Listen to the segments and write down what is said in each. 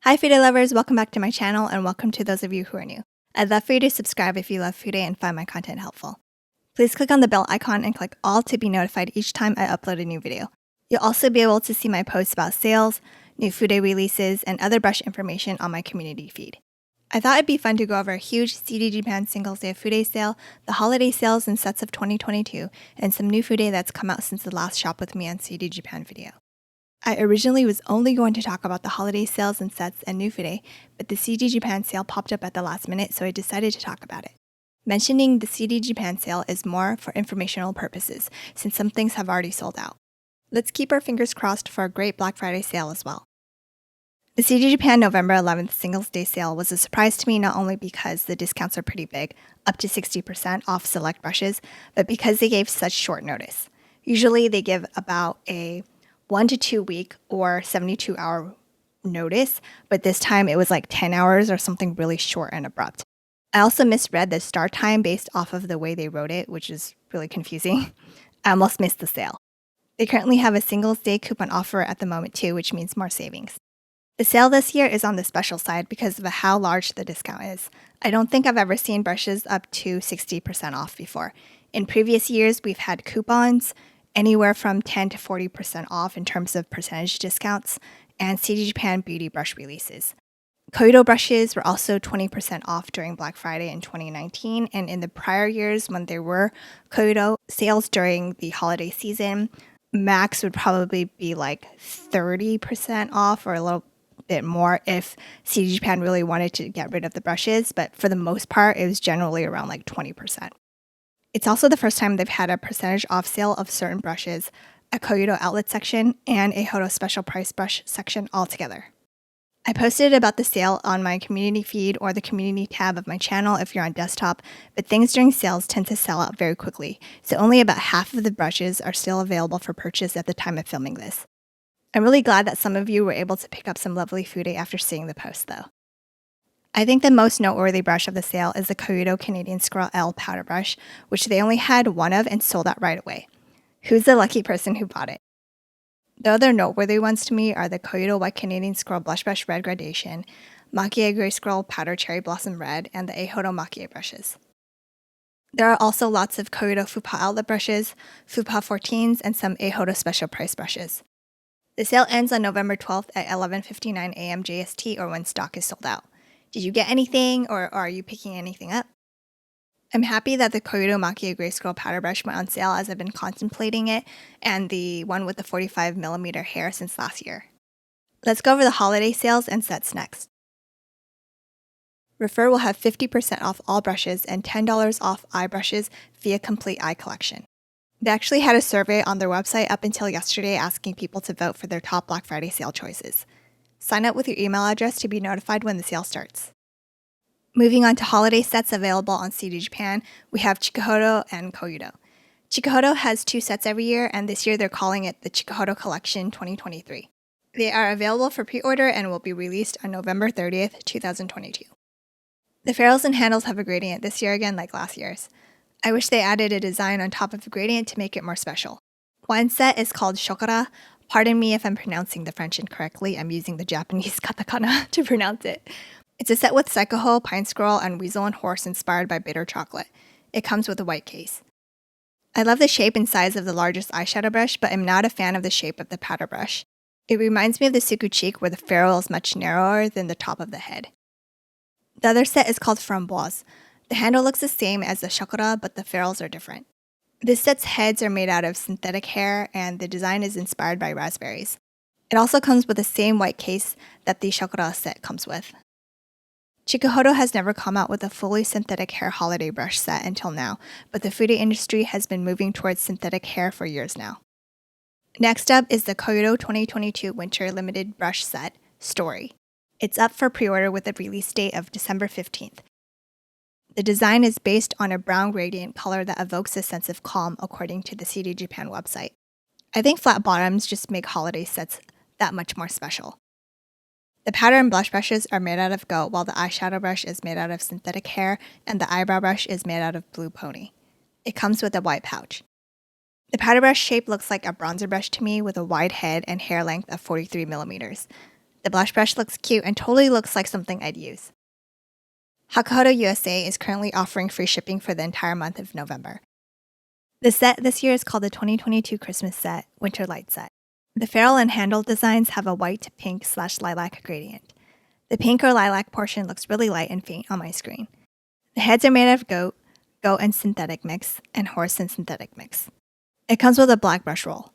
Hi Fude lovers, welcome back to my channel and welcome to those of you who are new. I'd love for you to subscribe if you love Fude and find my content helpful. Please click on the bell icon and click all to be notified each time I upload a new video. You'll also be able to see my posts about sales, new Fude releases, and other brush information on my community feed. I thought it'd be fun to go over a huge CDJapan Singles Day of Fude sale, the holiday sales and sets of 2022, and some new Fude that's come out since the last Shop With Me on CDJapan video. I originally was only going to talk about the holiday sales and sets and new Fude, but the CDJapan sale popped up at the last minute, so I decided to talk about it. Mentioning the CDJapan sale is more for informational purposes, since some things have already sold out. Let's keep our fingers crossed for a great Black Friday sale as well. The CDJapan November 11th Singles Day sale was a surprise to me not only because the discounts are pretty big, up to 60% off select brushes, but because they gave such short notice. Usually they give about a 1 to 2 week or 72-hour notice, but this time it was like 10 hours or something really short and abrupt. I also misread the start time based off of the way they wrote it, which is really confusing. I almost missed the sale. They currently have a Singles Day coupon offer at the moment too, which means more savings. The sale this year is on the special side because of how large the discount is. I don't think I've ever seen brushes up to 60% off before. In previous years, we've had coupons, anywhere from 10 to 40% off in terms of percentage discounts, and CDJapan beauty brush releases. Koido brushes were also 20% off during Black Friday in 2019, and in the prior years when there were Koido sales during the holiday season, max would probably be like 30% off or a little bit more if CDJapan really wanted to get rid of the brushes, but for the most part, it was generally around like 20%. It's also the first time they've had a percentage off sale of certain brushes, a Koido outlet section, and a Hodo special price brush section altogether. I posted about the sale on my community feed or the community tab of my channel if you're on desktop, but things during sales tend to sell out very quickly, so only about half of the brushes are still available for purchase at the time of filming this. I'm really glad that some of you were able to pick up some lovely Fude after seeing the post though. I think the most noteworthy brush of the sale is the Koido Canadian Squirrel L powder brush, which they only had one of and sold out right away. Who's the lucky person who bought it? The other noteworthy ones to me are the Koido White Canadian Squirrel Blush Brush Red Gradation, Makie Gray Squirrel Powder Cherry Blossom Red, and the Eihodo Makie brushes. There are also lots of Koido Fupa outlet brushes, Fupa 14s, and some Eihodo special price brushes. The sale ends on November 12th at 11:59 a.m. JST or when stock is sold out. Did you get anything, or are you picking anything up? I'm happy that the Koido Makie Gray Squirrel powder brush went on sale as I've been contemplating it, and the one with the 45mm hair since last year. Let's go over the holiday sales and sets next. Refer will have 50% off all brushes and $10 off eye brushes via Complete Eye Collection. They actually had a survey on their website up until yesterday asking people to vote for their top Black Friday sale choices. Sign up with your email address to be notified when the sale starts. Moving on to holiday sets available on CDJapan, we have Chikuhodo and Koido. Chikuhodo has 2 sets every year, and this year they're calling it the Chikuhodo Collection 2023. They are available for pre-order and will be released on November 30th, 2022. The ferrules and handles have a gradient this year again like last year's. I wish they added a design on top of the gradient to make it more special. One set is called Shokora. Pardon me if I'm pronouncing the French incorrectly, I'm using the Japanese katakana to pronounce it. It's a set with Psychoho, Pine Squirrel, and Weasel and Horse inspired by bitter chocolate. It comes with a white case. I love the shape and size of the largest eyeshadow brush, but I'm not a fan of the shape of the powder brush. It reminds me of the Suku cheek where the ferrule is much narrower than the top of the head. The other set is called Framboise. The handle looks the same as the Shokora, but the ferrules are different. This set's heads are made out of synthetic hair, and the design is inspired by raspberries. It also comes with the same white case that the Shokora set comes with. Chikuhodo has never come out with a fully synthetic hair holiday brush set until now, but the Fude industry has been moving towards synthetic hair for years now. Next up is the Koido 2022 Winter Limited Brush Set, Story. It's up for pre-order with a release date of December 15th. The design is based on a brown gradient color that evokes a sense of calm according to the CDJapan website. I think flat bottoms just make holiday sets that much more special. The powder and blush brushes are made out of goat, while the eyeshadow brush is made out of synthetic hair and the eyebrow brush is made out of blue pony. It comes with a white pouch. The powder brush shape looks like a bronzer brush to me with a wide head and hair length of 43mm. The blush brush looks cute and totally looks like something I'd use. Hakuhodo USA is currently offering free shipping for the entire month of November. The set this year is called the 2022 Christmas Set Winter Light Set. The ferrule and handle designs have a white to pink/lilac gradient. The pink or lilac portion looks really light and faint on my screen. The heads are made out of goat and synthetic mix, and horse and synthetic mix. It comes with a black brush roll.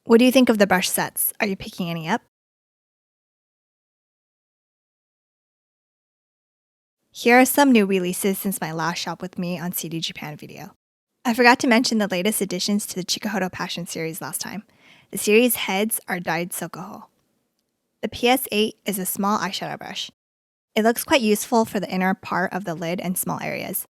What do you think of the brush sets? Are you picking any up? Here are some new releases since my last shop with me on CDJapan video. I forgot to mention the latest additions to the Chikuhodo Passion series last time. The series heads are dyed Sokoho. The PS8 is a small eyeshadow brush. It looks quite useful for the inner part of the lid and small areas.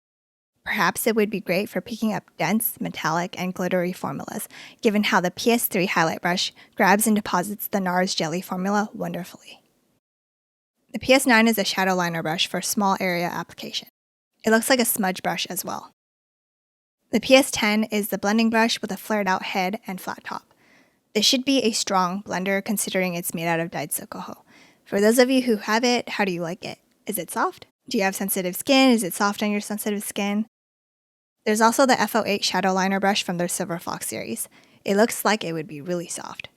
Perhaps it would be great for picking up dense, metallic, and glittery formulas, given how the PS3 highlight brush grabs and deposits the NARS jelly formula wonderfully. The PS9 is a shadow liner brush for small area application. It looks like a smudge brush as well. The PS10 is the blending brush with a flared out head and flat top. This should be a strong blender considering it's made out of dyed Sokoho. For those of you who have it, how do you like it? Is it soft? Do you have sensitive skin? Is it soft on your sensitive skin? There's also the FO8 shadow liner brush from their Silver Fox series. It looks like it would be really soft.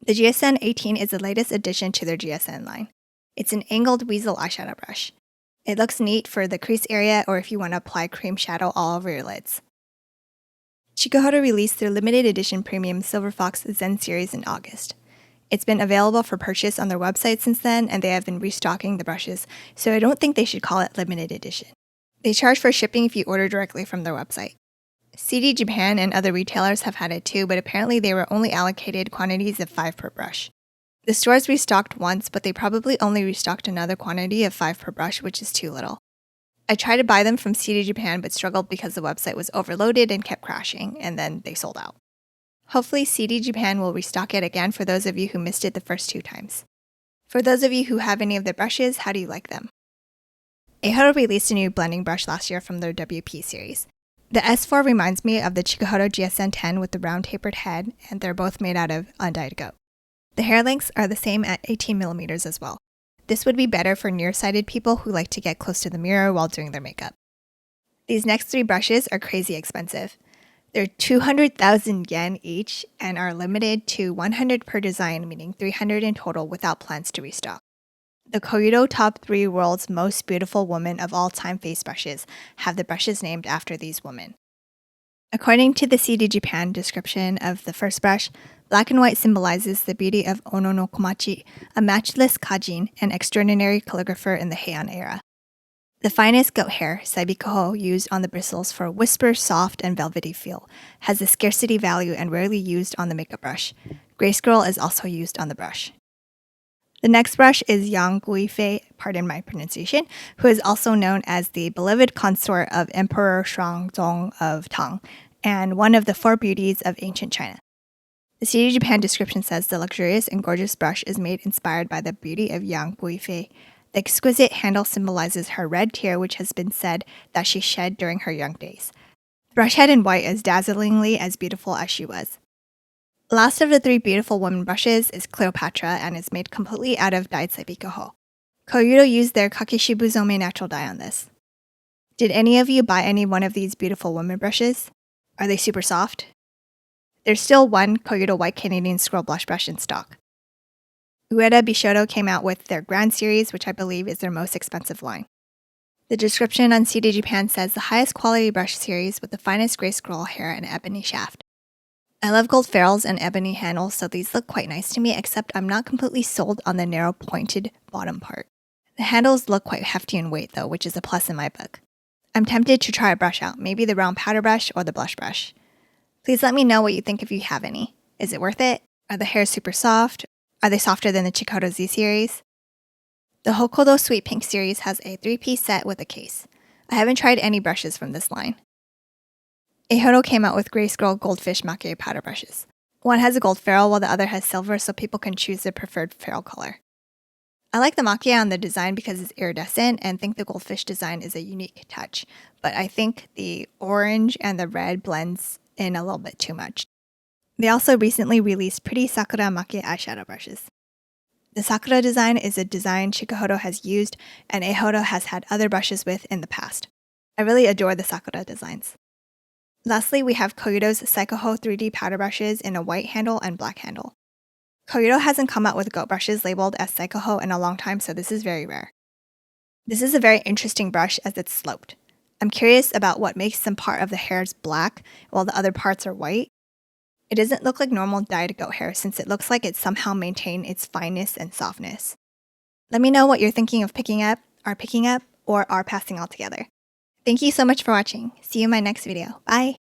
The GSN 18 is the latest addition to their GSN line. It's an angled weasel eyeshadow brush. It looks neat for the crease area or if you want to apply cream shadow all over your lids. Chikuhodo released their limited edition premium Silver Fox Zen series in August. It's been available for purchase on their website since then, and they have been restocking the brushes, so I don't think they should call it limited edition. They charge for shipping if you order directly from their website. CDJapan and other retailers have had it too, but apparently they were only allocated quantities of 5 per brush. The stores restocked once, but they probably only restocked another quantity of 5 per brush, which is too little. I tried to buy them from CDJapan but struggled because the website was overloaded and kept crashing, and then they sold out. Hopefully CDJapan will restock it again for those of you who missed it the first 2 times. For those of you who have any of the brushes, how do you like them? Eihodo released a new blending brush last year from their WP series. The S4 reminds me of the Chikuhodo GSN 10 with the round tapered head, and they're both made out of undyed goat. The hair lengths are the same at 18mm as well. This would be better for nearsighted people who like to get close to the mirror while doing their makeup. These next 3 brushes are crazy expensive. They're 200,000 yen each and are limited to 100 per design, meaning 300 in total without plans to restock. The Koyudo Top 3 World's Most Beautiful Women of All Time face brushes have the brushes named after these women. According to the CDJapan description of the first brush, black and white symbolizes the beauty of Ono no Komachi, a matchless kajin and extraordinary calligrapher in the Heian era. The finest goat hair, saibikoho, used on the bristles for a whisper, soft, and velvety feel, has a scarcity value and rarely used on the makeup brush. Gray scroll is also used on the brush. The next brush is Yang Guifei, pardon my pronunciation, who is also known as the beloved consort of Emperor Shuangzong of Tang, and one of the 4 beauties of ancient China. The CDJapan description says the luxurious and gorgeous brush is made inspired by the beauty of Yang Guifei. The exquisite handle symbolizes her red tear, which has been said that she shed during her young days. The brush head in white is dazzlingly as beautiful as she was. Last of the 3 beautiful women brushes is Cleopatra and is made completely out of dyed saibikoho. Koyudo used their Kakishibuzome natural dye on this. Did any of you buy any one of these beautiful women brushes? Are they super soft? There's still one Koyudo White Canadian Scroll Blush brush in stock. Ueda Bisyodo came out with their Grand Series, which I believe is their most expensive line. The description on CDJapan says the highest quality brush series with the finest gray scroll hair and ebony shaft. I love gold ferrules and ebony handles, so these look quite nice to me, except I'm not completely sold on the narrow pointed bottom part. The handles look quite hefty in weight though, which is a plus in my book. I'm tempted to try a brush out, maybe the round powder brush or the blush brush. Please let me know what you think if you have any. Is it worth it? Are the hairs super soft? Are they softer than the Chikuhodo Z series? The Hokodo Sweet Pink series has a 3-piece set with a case. I haven't tried any brushes from this line. Eihodo came out with Gray Scroll Goldfish Maki powder brushes. One has a gold ferrule while the other has silver, so people can choose their preferred ferrule color. I like the Maki on the design because it's iridescent and think the goldfish design is a unique touch, but I think the orange and the red blends in a little bit too much. They also recently released Pretty Sakura Maki eyeshadow brushes. The Sakura design is a design Chikuhodo has used and Eihodo has had other brushes with in the past. I really adore the Sakura designs. Lastly, we have Koyudo's Saikoho 3D powder brushes in a white handle and black handle. Koyudo hasn't come out with goat brushes labeled as Saikoho in a long time, so this is very rare. This is a very interesting brush as it's sloped. I'm curious about what makes some part of the hairs black while the other parts are white. It doesn't look like normal dyed goat hair since it looks like it somehow maintained its fineness and softness. Let me know what you're thinking of picking up, or are passing altogether. Thank you so much for watching. See you in my next video. Bye!